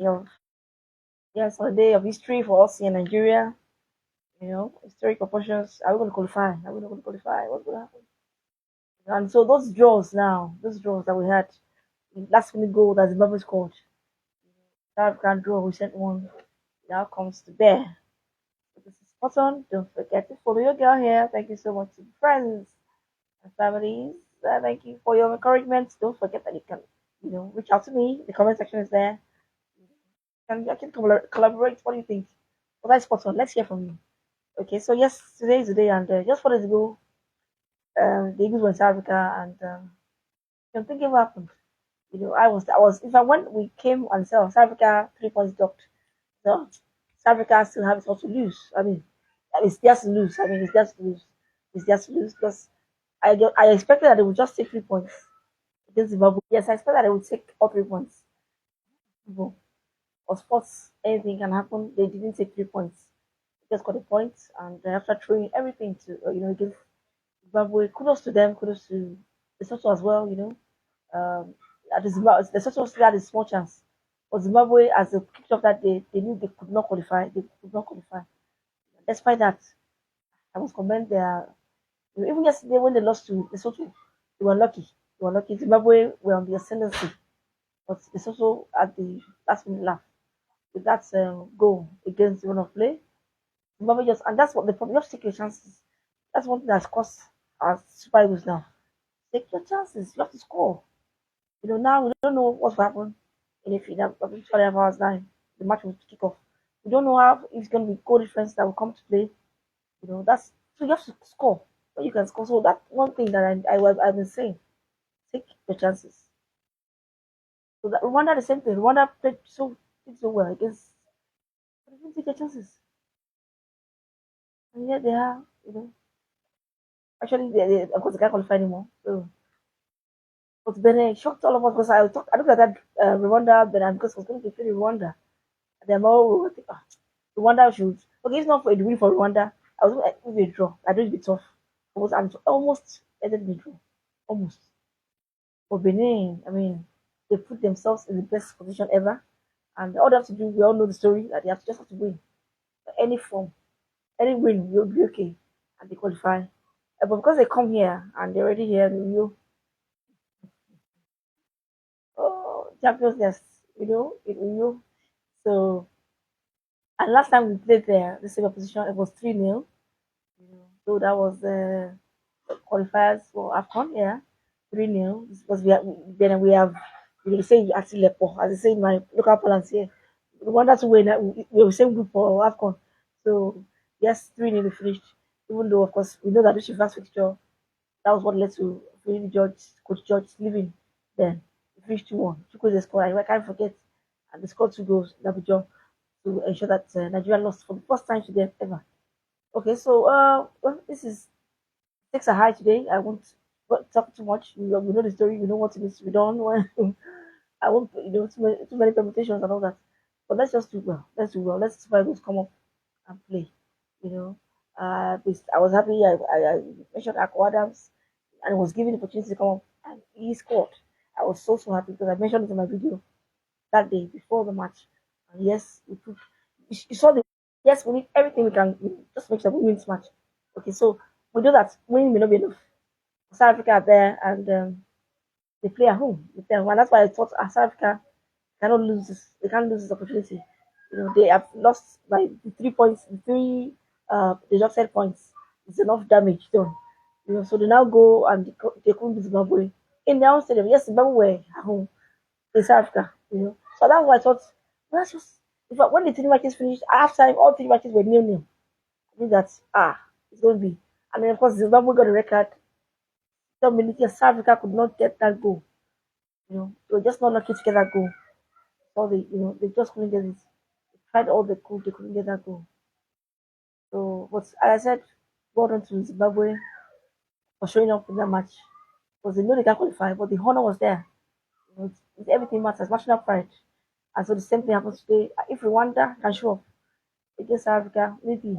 of yes, on a day of history for us in Nigeria. Historic proportions. Are we going to qualify? Are we not going to qualify? What's going to happen? And so those draws now, those draws that we had, last minute goal that Zimbabwe scored, South African draw, we sent one, now comes to bear. So this is spot on. Don't forget to follow your girl here. Thank you so much to friends and families. Thank you for your encouragement. Don't forget that you can, reach out to me. The comment section is there. I can collaborate. What do you think? Well, that's spot on. Let's hear from you. Okay, so yes, today is the day, and just 4 days ago, the Eagles were in South Africa, and I'm thinking what happened. I was. If I went, we came and saw South Africa 3 points dropped. So South Africa still have it all to lose. I mean, it's just to lose. I mean, it's just to lose. It's just to lose because I expected that they would just take 3 points against Zimbabwe. Yes, I expected that they would take all 3 points. But of sports, anything can happen. They didn't take 3 points. They just got a point, and after throwing everything to against Zimbabwe, kudos to them. Kudos to Lesotho as well. At the Zimbabwe, Lesotho still had a small chance. But Zimbabwe, as they kicked off that day, they knew they could not qualify. They could not qualify. Despite that, I must commend their. Even yesterday when they lost to Lesotho, they were lucky. They were lucky. Zimbabwe were on the ascendancy, but Lesotho at the last minute laugh with that goal against the run of play. Zimbabwe just and that's what the problem. You have to take your chances. That's one thing that's cost our Super Eagles now. Take your chances. You have to score. Now we don't know what's going to happen in a few 12 hours time. The match will kick off. We don't know how it's going to be goal difference that will come to play. That's so you have to score. But you can score. So that one thing that I've been saying, take your chances. So that Rwanda the same thing. Rwanda played so well against. But they didn't take their chances, and yet they are. Actually, of course they can't qualify anymore. So, but Benin shocked all of us because I looked at that Rwanda Benin because I was going to play Rwanda. They're all Rwanda should. Okay, it's not for a win for Rwanda. I was going to a draw. I don't be tough. I'm almost ended the draw. Almost. For Benin, I mean, they put themselves in the best position ever. And all they have to do, we all know the story, that they just have to win. Any form, any win will be okay. And they qualify. But because they come here and they're already here in Champions Nest, in Rio. So, and last time we played there, the same opposition, it was 3-0. So that was the qualifiers for AFCON, yeah. 3-0. Because then we have, we say actually Lepo, as I say in my local balance here. We want that to win, we're the same group for AFCON. So, yes, 3-0 we finished. Even though, of course, we know that this is first fixture, that was what led to really Coach George leaving then. We finished 2-1. Chukwueze the score, I can't forget. And they scored 2 goals in Abidjan to ensure that Nigeria lost for the first time to them ever. Okay, so well, this is takes a high today. I won't talk too much. We know the story. We know what needs to be done. I won't, too many permutations and all that. But let's just do well. Let's do well. Let's Super Eagles come up and play. I was happy. I mentioned Akko Adams, and was given the opportunity to come up, and he scored. I was so happy because I mentioned it in my video that day before the match. And yes, we took. You saw the yes. We need everything we can. Just make sure we win this match. Okay, so we know that winning may not be enough. South Africa are there and they play at home with them. And that's why I thought South Africa cannot lose this. They can't lose this opportunity. They have lost by the 3 points, the three deducted points. It's enough damage done. So they now go and they couldn't beat Zimbabwe in their own stadium. Yes, Zimbabwe were at home in South Africa. So that's why I thought, well, that's just in fact when the three matches finished, at halftime all three matches were nil-nil. I think that it's going to be. And then of course Zimbabwe got a record. 10 minutes, South Africa could not get that goal. They were just not lucky to get that goal. So they just couldn't get it. They tried all they could, they couldn't get that goal. So, but as I said, well done to Zimbabwe for showing up in that match. Because they know they can qualify, but the honor was there. Everything matters, national pride. And so the same thing happens today. If Rwanda can show up against South Africa, maybe,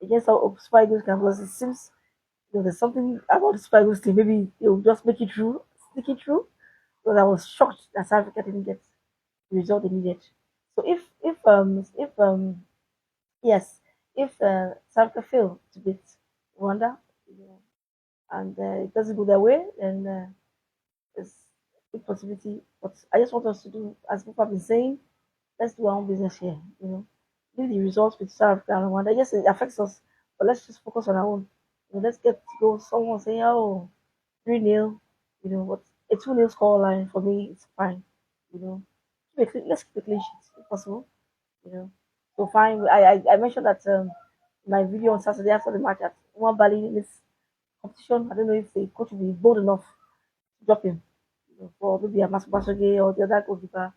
against our Super Eagles can, because it seems there's something about the Super Eagles team. Maybe they'll just make it through, sneak it through. because I was shocked that South Africa didn't get the result they needed. So if yes, if South Africa fail to beat Rwanda, you know, and it doesn't go their way, then there's a big possibility. But I just want us to do, as people have been saying, let's do our own business here. Leave the results with South Africa and Rwanda. Yes, it affects us, but let's just focus on our own. Let's get to go. Someone say, oh, 3-0, but a 2-0 score line for me, it's fine. You know, let's keep a clean sheet if possible. You know, so fine. I mentioned that my video on Saturday after the match at one Bali in this competition. I don't know if the coach will be bold enough to drop him, for maybe a Masoge or the other goalkeeper.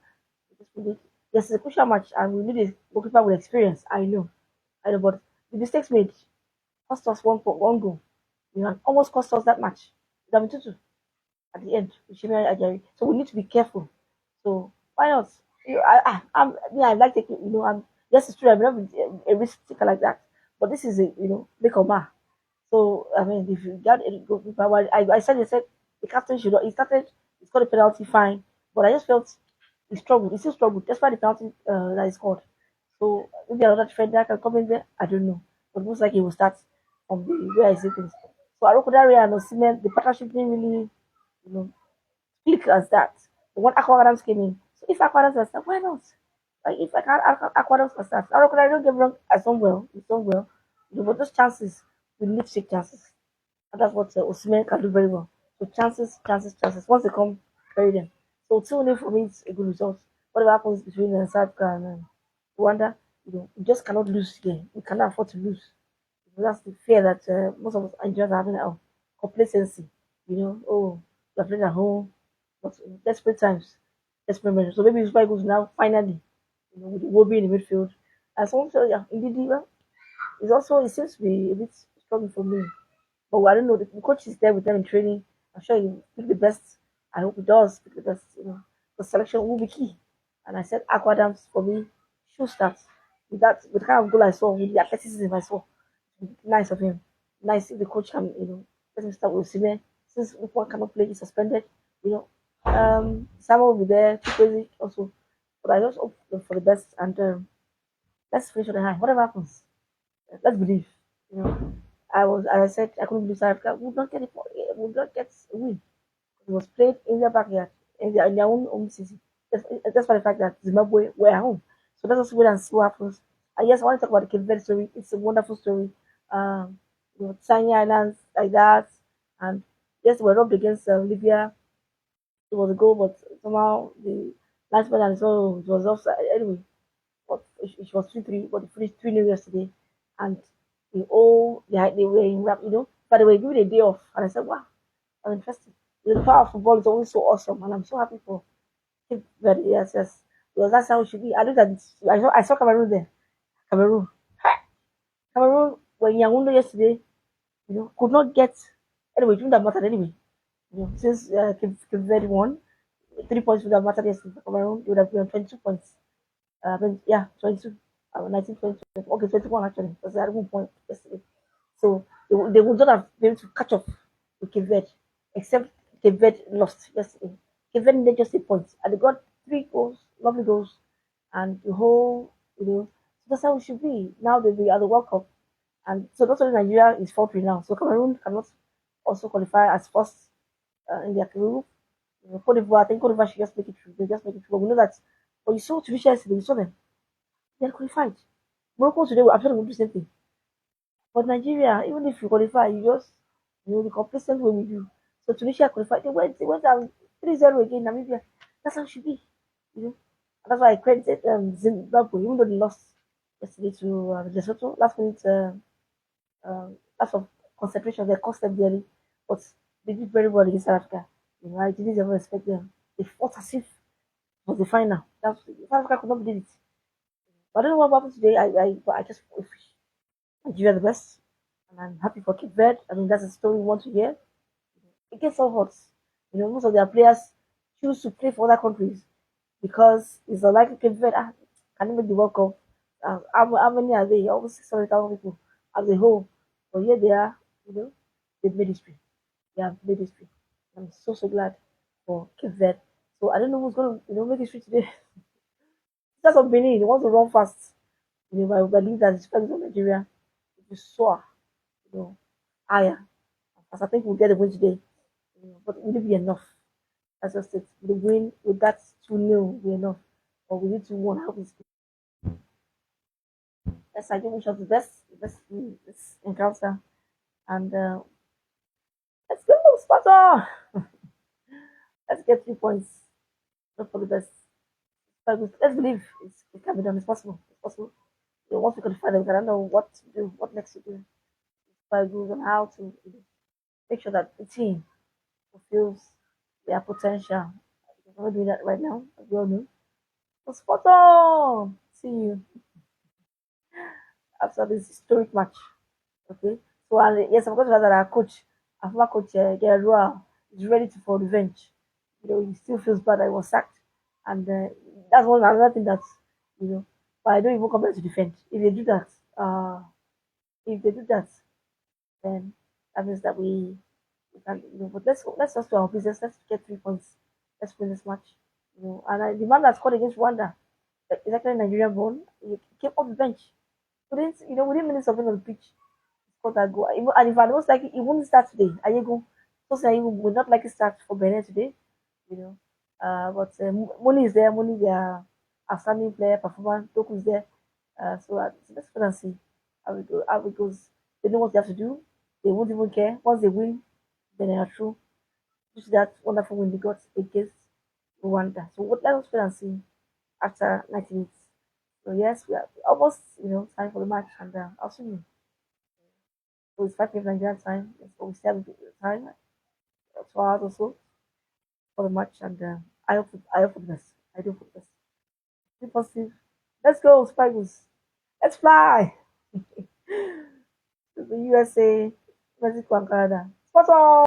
Because yes, it's a crucial match, and we need a goalkeeper with experience. I know, but the mistakes made cost us one goal. And almost cost us that match. It would have been 2-2 at the end with Shimi Ajari. So we need to be careful. So why not? I like taking. Yes, it's true. I'm not a risk taker like that, but this is a make or ma. So I mean, if you got any goalkeeper, I said the captain should not. He started. He scored a penalty, fine, but I just felt he struggled. He still struggled despite the penalty that he scored. So maybe another defender can come in there. I don't know, but most likely he will start from the way I see things. So Arokodare and Osimhen, the partnership didn't really, you know, click as that. But when Aquadams came in, so if Aquadams can start, why not? Like if I can't Aquadams can start, Arokodare don't get me wrong, he's done well. But those chances, we need to take chances. And that's what Osimhen can do very well. So chances, chances, chances. Once they come, carry them. So 2-0 for me is a good result. Whatever happens between South Africa and Rwanda, we just cannot lose here. We cannot afford to lose. That's the fear that most of us Nigerians are having now. Complacency. Oh, we are playing at home. But desperate times, desperate measures. So maybe it's why goes now, finally, with the Wobby in the midfield. And someone said, yeah, indeed, it seems to be a bit strong for me. But I don't know. The coach is there with them in training. I'm sure he pick the best. I hope he does pick the best. The selection will be key. And I said Aquadams for me should start with that. With the kind of goal I saw, with the athleticism I saw, nice of him. Nice if the coach can let him start with Sime. Since one cannot play, he's suspended. You know, Samuel will be there. Too crazy also. But I just hope for the best and let's finish on the high. Whatever happens, let's believe. You know, as I said, I couldn't believe South Africa would not get a win. It was played in their backyard, in their own home city. That's for the fact that Zimbabwe were at home. So let us wait and see what happens. And yes, I want to talk about the Cape Verde story. It's a wonderful story. Tiny islands like that. And yes, we're up against Libya. It was a goal, but somehow the last man and so it was offside. Anyway, but it was 3-3, but it finished 3-0 yesterday. And they were in rap, but they were given a day off. And I said, wow, I'm interested. The power of football is always so awesome, and I'm so happy for Cape Verde. Yes, yes. Because that's how it should be. I looked at I saw Cameroon there. Cameroon. Ha! Cameroon were in Yaoundé yesterday, could not get anyway, it wouldn't have mattered anyway. Since Cape Verde won, 3 points would have mattered yesterday for Cameroon, it would have been 22 points. Yeah, 22. 19, 20, okay, 21 actually, because they had 1 point yesterday. So they would not have been able to catch up with Cape Verde, except Cape Verde lost yesterday. Cape Verde needed just 8 points, and they got 3 goals, lovely goals, and the whole, so that's how it should be. Now they'll be at the World Cup, and so not only Nigeria is 4-3 now, so Cameroon cannot also qualify as first in their group. Cote d'Ivoire, I think Cote d'Ivoire should just make it through. They just make it through. But we know that, but you saw Tunisia yesterday, you saw them. They're qualified. Morocco today, I'm sure they will do the same thing. But Nigeria, even if you qualify, you just be complacent when we do. So Tunisia qualified. They went down 3-0 again, Namibia. That's how it should be. And that's why I credited Zimbabwe, even though they lost yesterday to Lesotho. Last minute lots of concentration, they cost them dearly. But they did very well against South Africa. I didn't ever expect them. They fought as if it was the final. South Africa could not believe it. But I don't know what happened today. I just wish Nigeria the best. And I'm happy for Cape Verde. I mean, that's a story we want to hear. It gets so hot. Most of their players choose to play for other countries because it's unlikely Cape Verde can make the World Cup. How many are they? Almost 600,000 people as a whole. But here they are, they've made history. They have made history. I'm so, so glad for Cape Verde. So I don't know who's going to make history today. Just of Benin, they want to run fast. I believe that the strength of Nigeria will soar, you know, higher. As I think we'll get a win today. But will it be enough? That's just it. The win with that 2-0 be enough. Or we need to 1. I hope it's Yes, I give wish us the best in this encounter. And let's go, Sparta! Let's get 3 points. Not for the best. But let's believe it can be done. It's possible. It's possible. Once we qualify, then we can know what to do, what next to do. By rules on how to make sure that the team fulfills their potential. We're not doing that right now, as we all know. So spot on! See you after this historic match. Okay. So and yes, I'm going to add that our former coach Gerard is ready for revenge. He still feels bad that he was sacked, and that's one another thing that you know. But I don't even come back to defend. Uh, if they do that, then that means that we can. But let's just do our business. Let's get 3 points. Let's win this match. And the man that scored against Rwanda, is actually Nigerian born. He came off the bench. Within minutes of being on the pitch, scored that goal. And if I was like, he wouldn't start today. Ayego, so say he would not like to start for Benin today. You know, but Moni is there. Moni, their outstanding player, performer. Toku is there. So let's wait and see how it goes. They know what they have to do. They won't even care. Once they win, then they are through. Due to that wonderful win they got against Rwanda. So let us wait and see after 90 minutes. So yes, we are almost time for the match, and I'll see you. So it's 5 p.m. Nigerian time. So we still have a bit of time, 2 hours or so for the match, and I hope for the best. I do for the best. Be positive. Let's go, Spikes. Let's fly to the USA, Mexico, and Canada. Spot on.